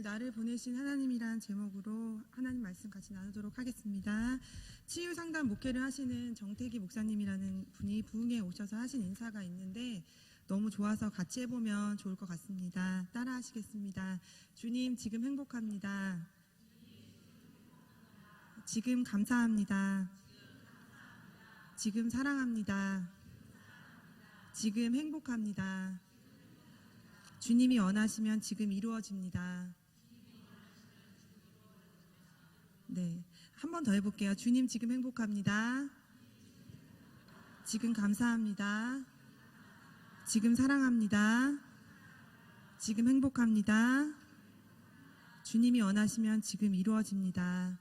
나를 보내신 하나님이란 제목으로 하나님 말씀 같이 나누도록 하겠습니다. 치유상담 목회를 하시는 정태기 목사님이라는 분이 부흥에 오셔서 하신 인사가 있는데 너무 좋아서 같이 해보면 좋을 것 같습니다. 따라 하시겠습니다. 주님, 지금 행복합니다. 지금 감사합니다. 지금 사랑합니다. 지금 행복합니다. 주님이 원하시면 지금 이루어집니다. 네, 한 번 더 해볼게요. 주님, 지금 행복합니다. 지금 감사합니다. 지금 사랑합니다. 지금 행복합니다. 주님이 원하시면 지금 이루어집니다.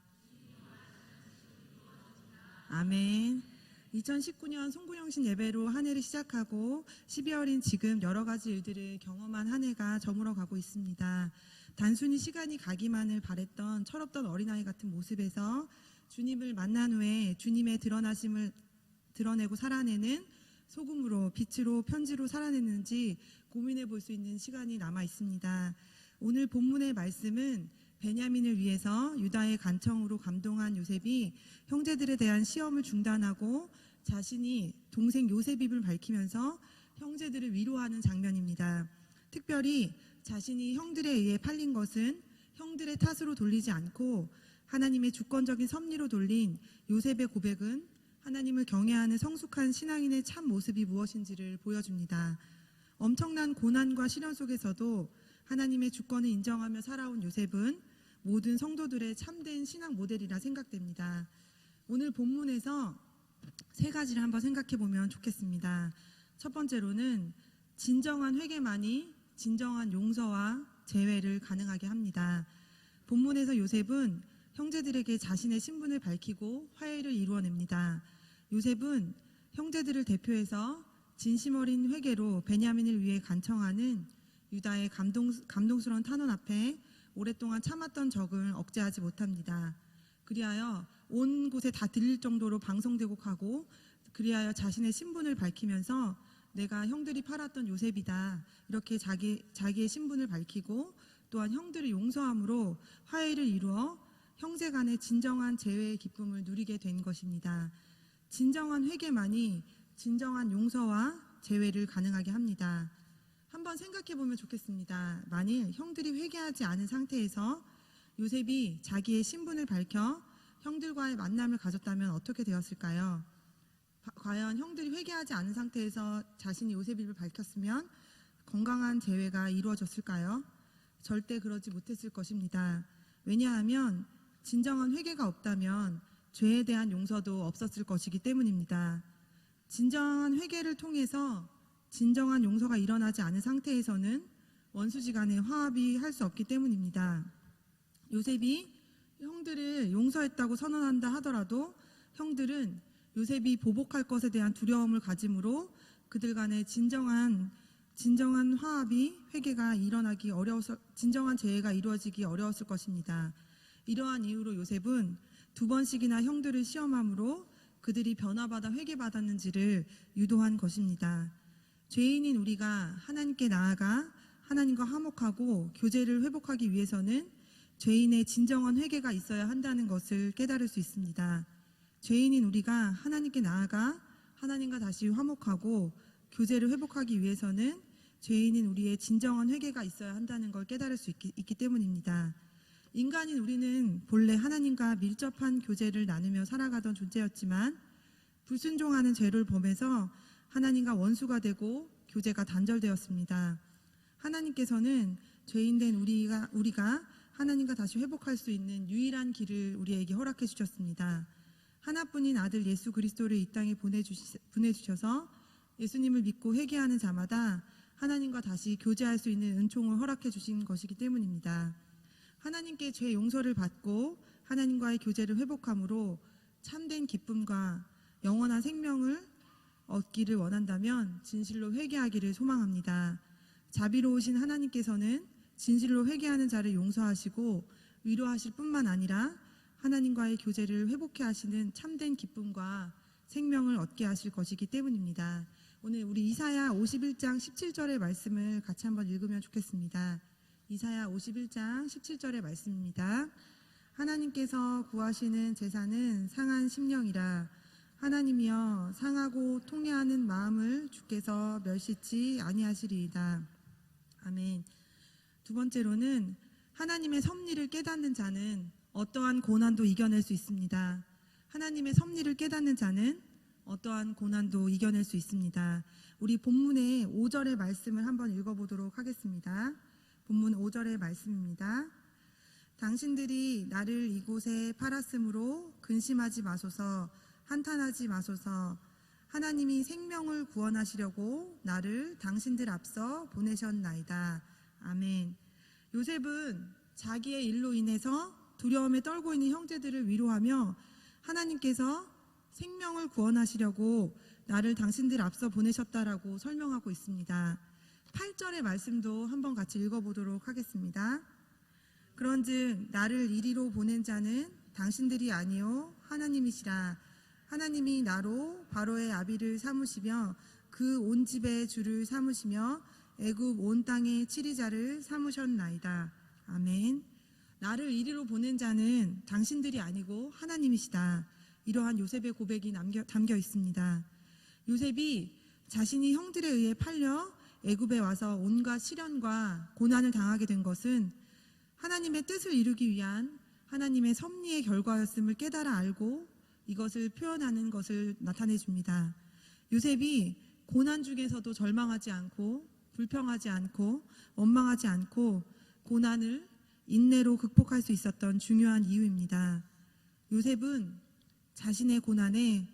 아멘. 2019년 송구영신 예배로 한 해를 시작하고 12월인 지금 여러 가지 일들을 경험한 한 해가 저물어가고 있습니다. 단순히 시간이 가기만을 바랬던 철없던 어린아이 같은 모습에서 주님을 만난 후에 주님의 드러나심을 드러내고 살아내는 소금으로, 빛으로, 편지로 살아냈는지 고민해 볼 수 있는 시간이 남아 있습니다. 오늘 본문의 말씀은 베냐민을 위해서 유다의 간청으로 감동한 요셉이 형제들에 대한 시험을 중단하고 자신이 동생 요셉임을 밝히면서 형제들을 위로하는 장면입니다. 특별히 자신이 형들에 의해 팔린 것은 형들의 탓으로 돌리지 않고 하나님의 주권적인 섭리로 돌린 요셉의 고백은 하나님을 경외하는 성숙한 신앙인의 참 모습이 무엇인지를 보여줍니다. 엄청난 고난과 시련 속에서도 하나님의 주권을 인정하며 살아온 요셉은 모든 성도들의 참된 신앙 모델이라 생각됩니다. 오늘 본문에서 세 가지를 한번 생각해 보면 좋겠습니다. 첫 번째로는 진정한 회개만이 진정한 용서와 재회를 가능하게 합니다. 본문에서 요셉은 형제들에게 자신의 신분을 밝히고 화해를 이루어냅니다. 요셉은 형제들을 대표해서 진심 어린 회개로 베냐민을 위해 간청하는 유다의 감동스러운 탄원 앞에 오랫동안 참았던 적을 억제하지 못합니다. 그리하여 온 곳에 다 들릴 정도로 방송되고 가고, 그리하여 자신의 신분을 밝히면서 내가 형들이 팔았던 요셉이다, 이렇게 자기의 신분을 밝히고 또한 형들을 용서함으로 화해를 이루어 형제 간의 진정한 재회의 기쁨을 누리게 된 것입니다. 진정한 회개만이 진정한 용서와 재회를 가능하게 합니다. 한번 생각해 보면 좋겠습니다. 만일 형들이 회개하지 않은 상태에서 요셉이 자기의 신분을 밝혀 형들과의 만남을 가졌다면 어떻게 되었을까요? 과연 형들이 회개하지 않은 상태에서 자신이 요셉임을 밝혔으면 건강한 재회가 이루어졌을까요? 절대 그러지 못했을 것입니다. 왜냐하면 진정한 회개가 없다면 죄에 대한 용서도 없었을 것이기 때문입니다. 진정한 회개를 통해서 진정한 용서가 일어나지 않은 상태에서는 원수지간의 화합이 할 수 없기 때문입니다. 요셉이 형들을 용서했다고 선언한다 하더라도 형들은 요셉이 보복할 것에 대한 두려움을 가짐으로 그들 간의 진정한 화합이, 회개가 일어나기 어려워서 진정한 재회가 이루어지기 어려웠을 것입니다. 이러한 이유로 요셉은 2번씩이나 형들을 시험함으로 그들이 변화받아 회개받았는지를 유도한 것입니다. 죄인인 우리가 하나님께 나아가 하나님과 화목하고 교제를 회복하기 위해서는 죄인의 진정한 회개가 있어야 한다는 것을 깨달을 수 있습니다. 죄인인 우리가 하나님께 나아가 하나님과 다시 화목하고 교제를 회복하기 위해서는 죄인인 우리의 진정한 회개가 있어야 한다는 걸 깨달을 수 있기 때문입니다. 인간인 우리는 본래 하나님과 밀접한 교제를 나누며 살아가던 존재였지만 불순종하는 죄를 범해서 하나님과 원수가 되고 교제가 단절되었습니다. 하나님께서는 죄인된 우리가 하나님과 다시 회복할 수 있는 유일한 길을 우리에게 허락해 주셨습니다. 하나뿐인 아들 예수 그리스도를 이 땅에 보내주셔서 예수님을 믿고 회개하는 자마다 하나님과 다시 교제할 수 있는 은총을 허락해 주신 것이기 때문입니다. 하나님께 죄 용서를 받고 하나님과의 교제를 회복함으로 참된 기쁨과 영원한 생명을 얻기를 원한다면 진실로 회개하기를 소망합니다. 자비로우신 하나님께서는 진실로 회개하는 자를 용서하시고 위로하실 뿐만 아니라 하나님과의 교제를 회복해 하시는 참된 기쁨과 생명을 얻게 하실 것이기 때문입니다. 오늘 우리 이사야 51장 17절의 말씀을 같이 한번 읽으면 좋겠습니다. 이사야 51장 17절의 말씀입니다. 하나님께서 구하시는 제사는 상한 심령이라. 하나님이여 상하고 통회하는 마음을 주께서 멸시치 아니하시리이다. 아멘. 두 번째로는 하나님의 섭리를 깨닫는 자는 어떠한 고난도 이겨낼 수 있습니다. 하나님의 섭리를 깨닫는 자는 어떠한 고난도 이겨낼 수 있습니다. 우리 본문의 5절의 말씀을 한번 읽어보도록 하겠습니다. 본문 5절의 말씀입니다. 당신들이 나를 이곳에 팔았으므로 근심하지 마소서, 한탄하지 마소서. 하나님이 생명을 구원하시려고 나를 당신들 앞서 보내셨나이다. 아멘. 요셉은 자기의 일로 인해서 두려움에 떨고 있는 형제들을 위로하며 하나님께서 생명을 구원하시려고 나를 당신들 앞서 보내셨다라고 설명하고 있습니다. 8절의 말씀도 한번 같이 읽어보도록 하겠습니다. 그런즉 나를 이리로 보낸 자는 당신들이 아니요 하나님이시라. 하나님이 나로 바로의 아비를 삼으시며 그 온 집의 주를 삼으시며 애굽 온 땅의 치리자를 삼으셨나이다. 아멘. 나를 이리로 보낸 자는 당신들이 아니고 하나님이시다. 이러한 요셉의 고백이 담겨 있습니다. 요셉이 자신이 형들에 의해 팔려 애굽에 와서 온갖 시련과 고난을 당하게 된 것은 하나님의 뜻을 이루기 위한 하나님의 섭리의 결과였음을 깨달아 알고 이것을 표현하는 것을 나타내 줍니다. 요셉이 고난 중에서도 절망하지 않고 불평하지 않고 원망하지 않고 고난을 인내로 극복할 수 있었던 중요한 이유입니다. 요셉은 자신의 고난에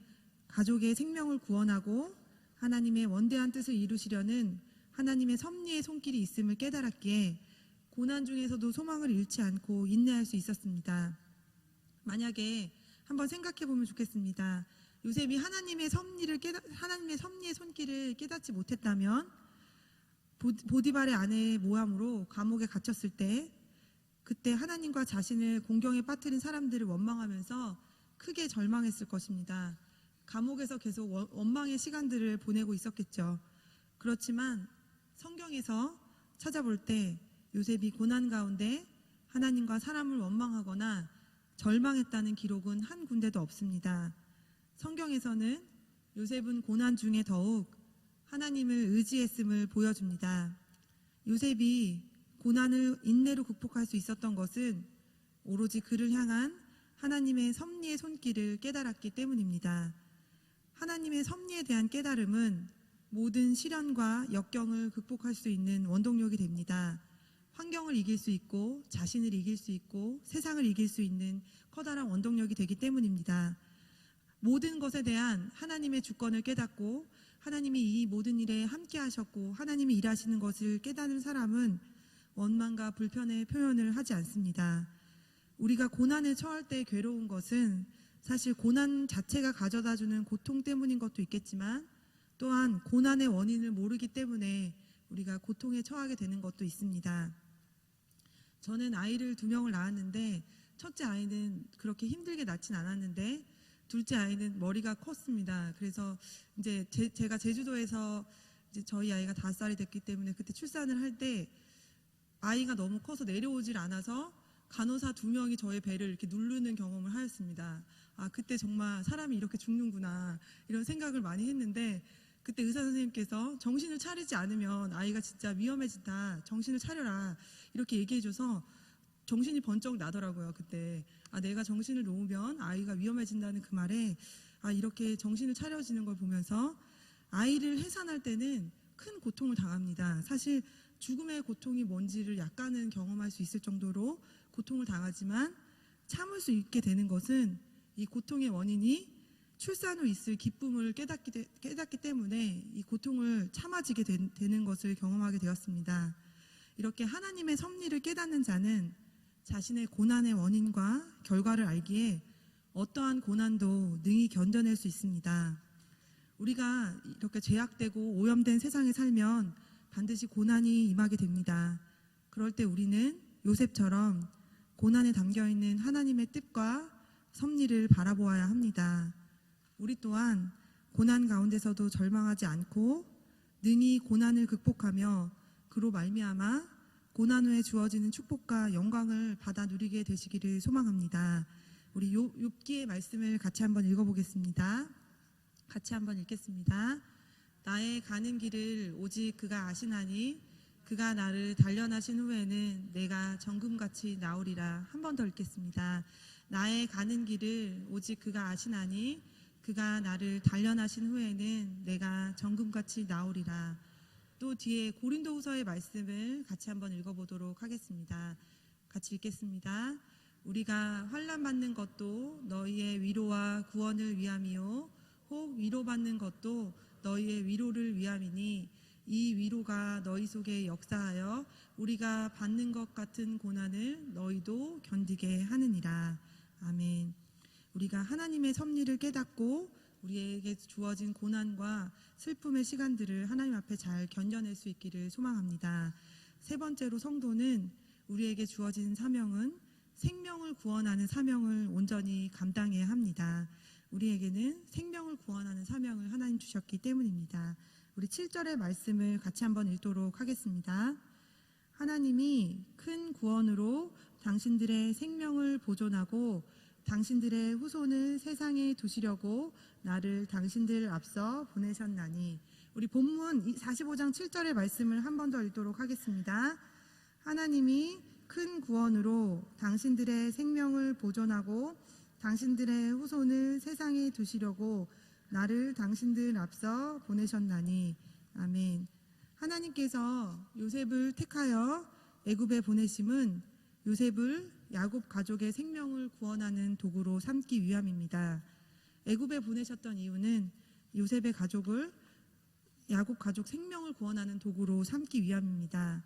가족의 생명을 구원하고 하나님의 원대한 뜻을 이루시려는 하나님의 섭리의 손길이 있음을 깨달았기에 고난 중에서도 소망을 잃지 않고 인내할 수 있었습니다. 만약에 한번 생각해 보면 좋겠습니다. 요셉이 하나님의 섭리의 손길을 깨닫지 못했다면 보디발의 아내의 모함으로 감옥에 갇혔을 때 그때 하나님과 자신을 공경에 빠뜨린 사람들을 원망하면서 크게 절망했을 것입니다. 감옥에서 계속 원망의 시간들을 보내고 있었겠죠. 그렇지만 성경에서 찾아볼 때 요셉이 고난 가운데 하나님과 사람을 원망하거나 절망했다는 기록은 한 군데도 없습니다. 성경에서는 요셉은 고난 중에 더욱 하나님을 의지했음을 보여줍니다. 요셉이 고난을 인내로 극복할 수 있었던 것은 오로지 그를 향한 하나님의 섭리의 손길을 깨달았기 때문입니다. 하나님의 섭리에 대한 깨달음은 모든 시련과 역경을 극복할 수 있는 원동력이 됩니다. 환경을 이길 수 있고 자신을 이길 수 있고 세상을 이길 수 있는 커다란 원동력이 되기 때문입니다. 모든 것에 대한 하나님의 주권을 깨닫고 하나님이 이 모든 일에 함께 하셨고 하나님이 일하시는 것을 깨닫는 사람은 원망과 불편의 표현을 하지 않습니다. 우리가 고난을 처할 때 괴로운 것은 사실 고난 자체가 가져다주는 고통 때문인 것도 있겠지만 또한 고난의 원인을 모르기 때문에 우리가 고통에 처하게 되는 것도 있습니다. 저는 아이를 2명을 낳았는데 첫째 아이는 그렇게 힘들게 낳진 않았는데 둘째 아이는 머리가 컸습니다. 그래서 이제 제가 제주도에서 이제 저희 아이가 5살이 됐기 때문에 그때 출산을 할 때 아이가 너무 커서 내려오질 않아서 간호사 2명이 저의 배를 이렇게 누르는 경험을 하였습니다. 아, 그때 정말 사람이 이렇게 죽는구나 이런 생각을 많이 했는데 그때 의사 선생님께서 정신을 차리지 않으면 아이가 진짜 위험해진다. 정신을 차려라. 이렇게 얘기해줘서 정신이 번쩍 나더라고요. 그때 내가 정신을 놓으면 아이가 위험해진다는 그 말에 이렇게 정신을 차려지는 걸 보면서 아이를 해산할 때는 큰 고통을 당합니다. 사실 죽음의 고통이 뭔지를 약간은 경험할 수 있을 정도로 고통을 당하지만 참을 수 있게 되는 것은 이 고통의 원인이 출산 후 있을 기쁨을 깨닫기 때문에 이 고통을 참아지게 되는 것을 경험하게 되었습니다. 이렇게 하나님의 섭리를 깨닫는 자는 자신의 고난의 원인과 결과를 알기에 어떠한 고난도 능히 견뎌낼 수 있습니다. 우리가 이렇게 죄악되고 오염된 세상에 살면 반드시 고난이 임하게 됩니다. 그럴 때 우리는 요셉처럼 고난에 담겨있는 하나님의 뜻과 섭리를 바라보아야 합니다. 우리 또한 고난 가운데서도 절망하지 않고 능히 고난을 극복하며 그로 말미암아 고난 후에 주어지는 축복과 영광을 받아 누리게 되시기를 소망합니다. 우리 욥기의 말씀을 같이 한번 읽어보겠습니다. 같이 한번 읽겠습니다. 나의 가는 길을 오직 그가 아시나니 그가 나를 단련하신 후에는 내가 정금같이 나오리라. 한 번 더 읽겠습니다. 나의 가는 길을 오직 그가 아시나니 그가 나를 단련하신 후에는 내가 정금같이 나오리라. 또 뒤에 고린도후서의 말씀을 같이 한번 읽어보도록 하겠습니다. 같이 읽겠습니다. 우리가 환난 받는 것도 너희의 위로와 구원을 위함이요 혹 위로받는 것도 너희의 위로를 위함이니 이 위로가 너희 속에 역사하여 우리가 받는 것 같은 고난을 너희도 견디게 하느니라. 아멘. 우리가 하나님의 섭리를 깨닫고 우리에게 주어진 고난과 슬픔의 시간들을 하나님 앞에 잘 견뎌낼 수 있기를 소망합니다. 세 번째로 성도는 우리에게 주어진 사명은 생명을 구원하는 사명을 온전히 감당해야 합니다. 우리에게는 생명을 구원하는 사명을 하나님 주셨기 때문입니다. 우리 7절의 말씀을 같이 한번 읽도록 하겠습니다. 하나님이 큰 구원으로 당신들의 생명을 보존하고 당신들의 후손을 세상에 두시려고 나를 당신들 앞서 보내셨나니. 우리 본문 45장 7절의 말씀을 한 번 더 읽도록 하겠습니다. 하나님이 큰 구원으로 당신들의 생명을 보존하고 당신들의 후손을 세상에 두시려고 나를 당신들 앞서 보내셨나니. 아멘. 하나님께서 요셉을 택하여 애굽에 보내심은 요셉을 야곱 가족의 생명을 구원하는 도구로 삼기 위함입니다. 애굽에 보내셨던 이유는 요셉의 가족을 야곱 가족 생명을 구원하는 도구로 삼기 위함입니다.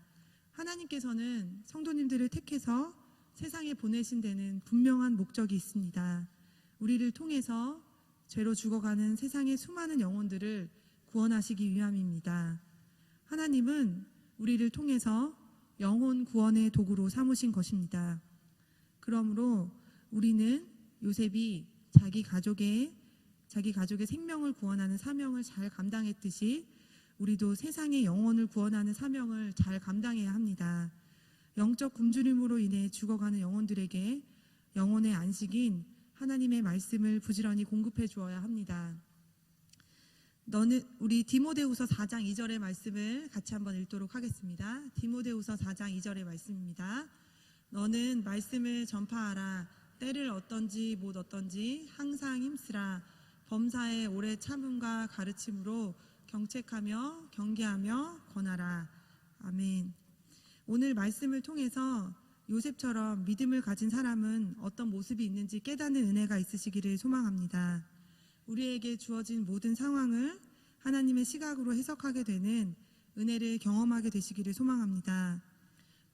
하나님께서는 성도님들을 택해서 세상에 보내신 데는 분명한 목적이 있습니다. 우리를 통해서 죄로 죽어가는 세상의 수많은 영혼들을 구원하시기 위함입니다. 하나님은 우리를 통해서 영혼 구원의 도구로 삼으신 것입니다. 그러므로 우리는 요셉이 자기 가족의 생명을 구원하는 사명을 잘 감당했듯이 우리도 세상의 영혼을 구원하는 사명을 잘 감당해야 합니다. 영적 굶주림으로 인해 죽어가는 영혼들에게 영혼의 안식인 하나님의 말씀을 부지런히 공급해 주어야 합니다. 우리 디모데후서 4장 2절의 말씀을 같이 한번 읽도록 하겠습니다. 디모데후서 4장 2절의 말씀입니다. 너는 말씀을 전파하라. 때를 어떤지 못 어떤지 항상 힘쓰라. 범사에 오래 참음과 가르침으로 경책하며 경계하며 권하라. 아멘. 오늘 말씀을 통해서 요셉처럼 믿음을 가진 사람은 어떤 모습이 있는지 깨닫는 은혜가 있으시기를 소망합니다. 우리에게 주어진 모든 상황을 하나님의 시각으로 해석하게 되는 은혜를 경험하게 되시기를 소망합니다.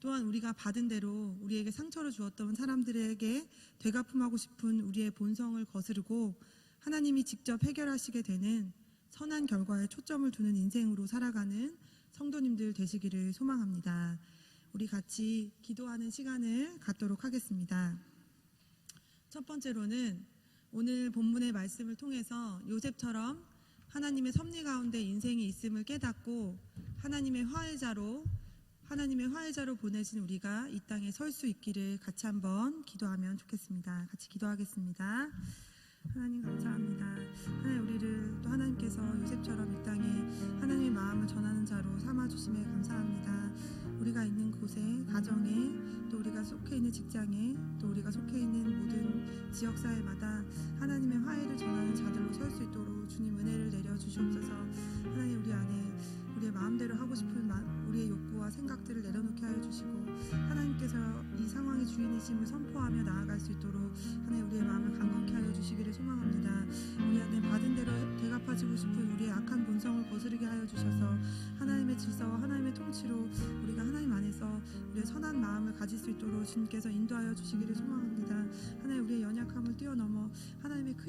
또한 우리가 받은 대로 우리에게 상처를 주었던 사람들에게 되갚음하고 싶은 우리의 본성을 거스르고 하나님이 직접 해결하시게 되는 선한 결과에 초점을 두는 인생으로 살아가는 성도님들 되시기를 소망합니다. 우리 같이 기도하는 시간을 갖도록 하겠습니다. 첫 번째로는 오늘 본문의 말씀을 통해서 요셉처럼 하나님의 섭리 가운데 인생이 있음을 깨닫고 하나님의 화해자로 보내신 우리가 이 땅에 설 수 있기를 같이 한번 기도하면 좋겠습니다. 같이 기도하겠습니다. 하나님 감사합니다. 하나님 우리를 또 하나님께서 요셉처럼 이 땅에 하나님의 마음을 전하는 자로 삼아주심에 감사합니다. 우리가 있는 곳에, 가정에, 또 우리가 속해 있는 직장에, 또 우리가 속해 있는 모든 지역사회마다 하나님의 화해를 전하는 자들로 설 수 있도록 주님 은혜를 내려주시옵소서. 하나님 우리 안에 우리의 마음대로 하고 싶은 우리의 욕구와 생각들을 내려놓게 하여 주시고 하나님께서 이 상황의 주인이심을 선포하며 나아갈 수 있도록 하나님 우리의 마음을 강건케 하여 주시기를 소망합니다. 우리 안에 받은 대로 되갚아지고 싶은 우리의 악한 본성을 거스르게 하여 주셔서 하나님의 질서와 하나님의 통치로 우리가 하나님 안에서 우리의 선한 마음을 가질 수 있도록 주님께서 인도하여 주시기를 소망합니다. 하나님 우리의 연약함을 뛰어넘어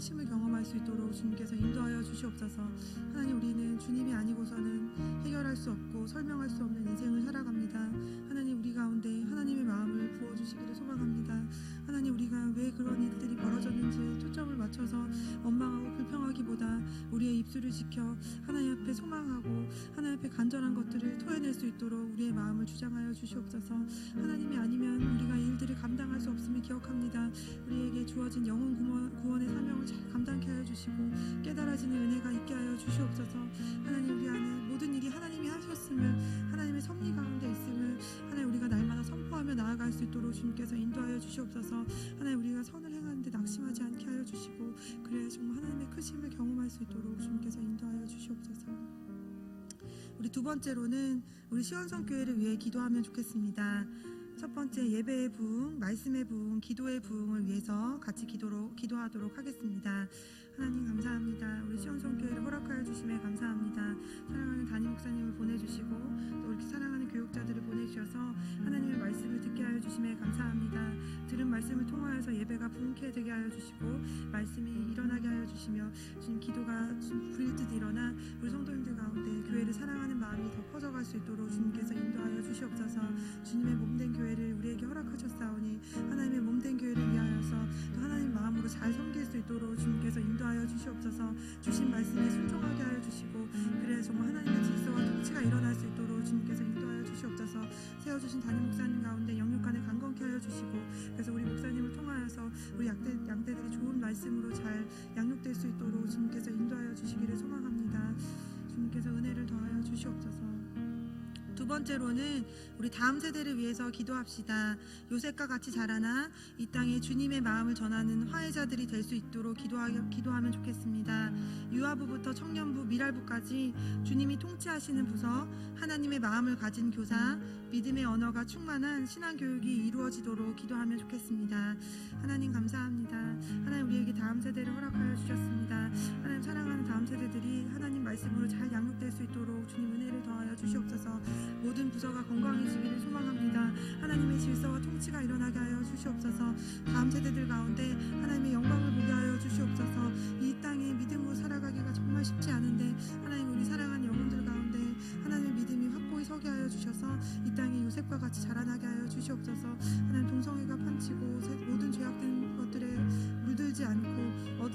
크심을 경험할 수 있도록 주님께서 인도하여 주시옵소서. 하나님, 우리는 주님이 아니고서는 해결할 수 없고 설명할 수 없는 인생을 살아갑니다. 하나님, 우리 가운데 하나님의 마음을 부어주시기를 소망합니다. 하나님, 우리가 왜 그런 일들이 벌어졌는지 초점을 맞춰서 원망하고 불평하기보다 우리의 입술을 지켜 하나님 앞에 소망하고 하나님 앞에 간절한 것들을 토해낼 수 있도록 우리의 마음을 주장하여 주시옵소서. 하나님이 아니면 우리가 이 일들을 감당할 수 없음을 기억합니다. 우리에게 주어진 영혼 구원의 사명을 잘 감당케 하여 주시고 깨달아지는 은혜가 있게 하여 주시옵소서. 하나님, 우리 안에 모든 일이 하나님이 하셨음을, 하나님의 섭리 가운데 있음을 하나님 우리가 날마다 선포하며 나아갈 수 있도록 주님께서 인도하여 주시옵소서. 하나님, 우리가 선을 행하는데 낙심하지 않게 하여 주시고 그래 정말 하나님의 크심을 경험할 수 있도록 주님께서 인도하여 주시옵소서. 우리 두 번째로는 우리 시원성 교회를 위해 기도하면 좋겠습니다. 첫 번째, 예배의 부흥, 말씀의 부흥, 기도의 부흥을 위해서 같이 기도하도록 하겠습니다. 하나님 감사합니다. 우리 시온성 교회를 허락하여 주심에 감사합니다. 사랑하는 담임 목사님을 보내주시고 또 이렇게 사랑하는 교육자들을 보내주셔서 하나님의 말씀을 듣게 하여 주심에 감사합니다. 들은 말씀을 통하여서 예배가 부흥케 되게 하여 주시고 말씀이 일어나게 하여 주시며 주님, 기도가 불일듯 일어나 우리 성도님들 가운데 교회를 사랑하는 마음이 더 퍼져갈 수 있도록 주님께서 인도하여 주시옵소서. 주님의 몸된 교회를 우리에게 허락하셨사오니 하나님의 몸된 교회를 위하여서 또 하나님 마음으로 잘 섬길 수 있도록 주님께서 인도하여 주시옵소서. 주신 말씀에 순종하게 하여 주시고 그래 정말 하나님의 질서와 통치가 일어날 수 있도록 주님께서 인도하여 주시옵소서. 세워주신 담임 목사님 가운데 영육간에 강건케 하여 주시고 그래서 우리 목사님을 통하여서 우리 양떼들이 좋은 말씀으로 잘 양육될 수 있도록 주님께서 인도하여 주시기를 소망합니다. 주님께서 은혜를 더하여 주시옵소서. 두 번째로는 우리 다음 세대를 위해서 기도합시다. 요셉과 같이 자라나 이 땅에 주님의 마음을 전하는 화해자들이 될 수 있도록 기도하면 좋겠습니다. 유아부부터 청년부, 미랄부까지 주님이 통치하시는 부서, 하나님의 마음을 가진 교사, 믿음의 언어가 충만한 신앙교육이 이루어지도록 기도하면 좋겠습니다. 하나님 감사합니다. 하나님, 우리에게 다음 세대를 허락하여 주셨습니다. 하나님, 사랑하는 다음 세대들이 하나님 말씀으로 잘 양육될 수 있도록 주님 은혜를 더하여 주시옵소서. 모든 부서가 건강해지기를 소망합니다. 하나님의 질서와 통치가 일어나게 하여 주시옵소서. 다음 세대들 가운데 하나님의 영광을 보게 하여 주시옵소서. 이 땅에 믿음으로 살아가기가 정말 쉽지 않은데 하나님, 우리 사랑하는 영혼들 가운데 하나님의 믿음이 확고히 서게 하여 주셔서 이 땅에 요셉과 같이 자라나게 하여 주시옵소서. 하나님, 동성애가 판치고 모든 죄악된 것들에 물들지 않고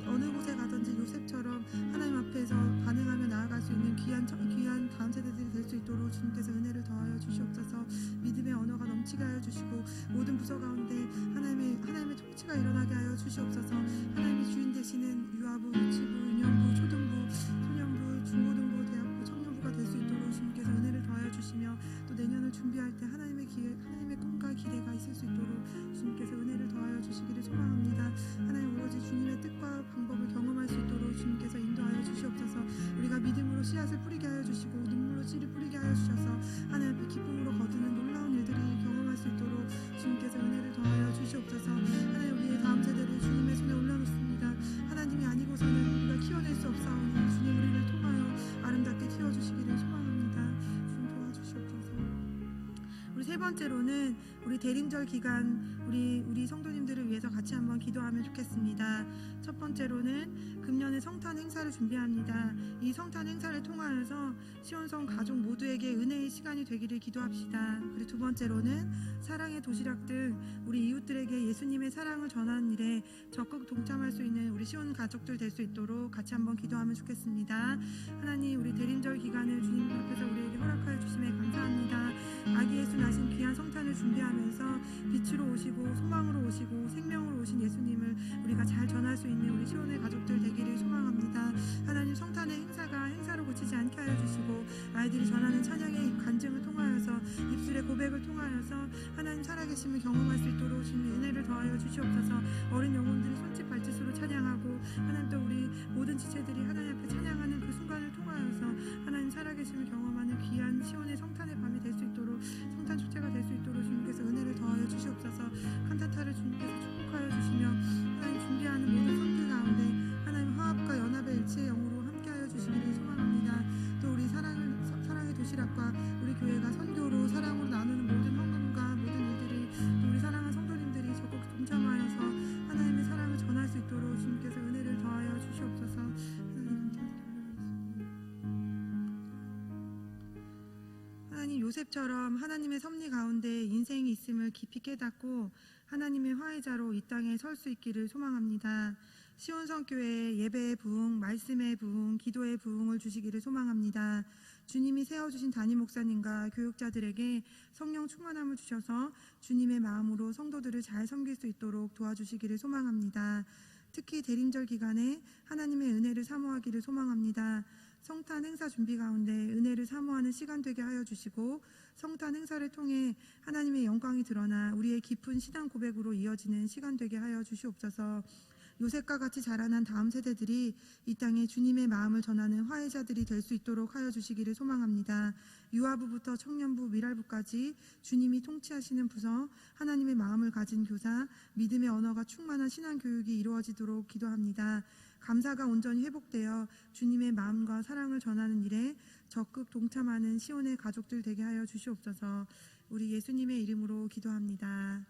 어느 곳에 가든지 요셉처럼 하나님 앞에서 반응하며 나아갈 수 있는 귀한 다음 세대들이 될 수 있도록 주님께서 은혜를 더하여 주시옵소서. 믿음의 언어가 넘치게 하여 주시고 모든 부서 가운데 하나님의 통치가 일어나게 하여 주시옵소서. 하나님의 주인 되시는 유아부, 유치부, 유년부, 초등부, 소년부, 중고등부, 대학부, 청년부가 될 수 있도록 주님께서 은혜를 더하여 주시며 또 내년을 준비할 때 하나님의 꿈과 기대가 있을 수 있도록 주님께서 은혜를 더하여 주시기를 소망합니다. 하나님, 오로지 주님의 뜻과 방법을 경험할 수 있도록 주님께서 인도하여 주시옵소서. 우리가 믿음으로 씨앗을 뿌리게 하여 주시고 눈물로 씨를 뿌리게 하여 주셔서 하나님 앞에 기쁨으로 거두는 놀라운 일들이 경험할 수 있도록 주님께서 은혜를 더하여 주시옵소서. 하나님, 우리의 다음 세대를 주님의 손에 올려놓습니다. 하나님이 아니고서는 우리가 키워낼 수 없사오니 주님, 우리를 통하여 아름답게 키워주시기를 소망합니다. 주님 도와주시옵소서. 우리 세 번째로는 우리 대림절 기간 우리 성도님들을 위해서 같이 한번 기도하면 좋겠습니다. 첫 번째로는 금년에 성탄 행사를 준비합니다. 이 성탄 행사를 통하여서 시온성 가족 모두에게 은혜의 시간이 되기를 기도합시다. 그리고 두 번째로는 사랑의 도시락 등 우리 이웃들에게 예수님의 사랑을 전하는 일에 적극 동참할 수 있는 우리 시온 가족들 될 수 있도록 같이 한번 기도하면 좋겠습니다. 하나님, 우리 대림절 기간을 주님 앞에서 우리에게 허락하여 주심에 감사합니다. 아기 예수 나신 귀한 성탄을 준비하면서 빛으로 오시고 소망으로 오시고 생명으로 오신 예수님을 우리가 잘 전할 수 있는 우리 시온의 가족들 되기를 소망합니다. 하나님, 성탄의 행사가 행사로 그치지 않게 하여 주시고 아이들이 전하는 찬양의 간증을 통하여서 입술의 고백을 통하여서 하나님 살아계심을 경험할 수 있도록 주님 은혜를 더하여 주시옵소서. 어린 영혼들이 손짓 발짓으로 찬양하고 하나님, 또 우리 모든 지체들이 하나님 앞에 찬양하는 그 순간을 통하여서 하나님 살아계심을 경험하는 귀한 시온의 성탄의 밤이 될 수 있도록, 성탄 축제가 될 수 있도록 주님께서 은혜를 더하여 주시옵소서. 칸타타를 주님께서 축복하여 주시며 하나님 준비하는 모든 성들 가운데 하나님 화합과 연합의 일치의 영으로 함께하여 주시기를 소망합니다. 또 우리 사랑의 도시락과 우리 교회가 선교로 사랑으로 나누는 모든 헌금과 모든 일들이 또 우리 사랑하는 성도님들이 적극 동참하여서 하나님의 사랑을 전할 수 있도록 주님께서 은혜를 더하여 요셉처럼 하나님의 섭리 가운데 인생이 있음을 깊이 깨닫고 하나님의 화해자로 이 땅에 설 수 있기를 소망합니다. 시온성교회에 예배의 부흥, 말씀의 부흥, 기도의 부흥을 주시기를 소망합니다. 주님이 세워주신 담임 목사님과 교육자들에게 성령 충만함을 주셔서 주님의 마음으로 성도들을 잘 섬길 수 있도록 도와주시기를 소망합니다. 특히 대림절 기간에 하나님의 은혜를 사모하기를 소망합니다. 성탄 행사 준비 가운데 은혜를 사모하는 시간 되게 하여 주시고 성탄 행사를 통해 하나님의 영광이 드러나 우리의 깊은 신앙 고백으로 이어지는 시간 되게 하여 주시옵소서. 요셉과 같이 자라난 다음 세대들이 이 땅에 주님의 마음을 전하는 화해자들이 될 수 있도록 하여 주시기를 소망합니다. 유아부부터 청년부, 미랄부까지 주님이 통치하시는 부서, 하나님의 마음을 가진 교사, 믿음의 언어가 충만한 신앙교육이 이루어지도록 기도합니다. 감사가 온전히 회복되어 주님의 마음과 사랑을 전하는 일에 적극 동참하는 시온의 가족들 되게 하여 주시옵소서. 우리 예수님의 이름으로 기도합니다.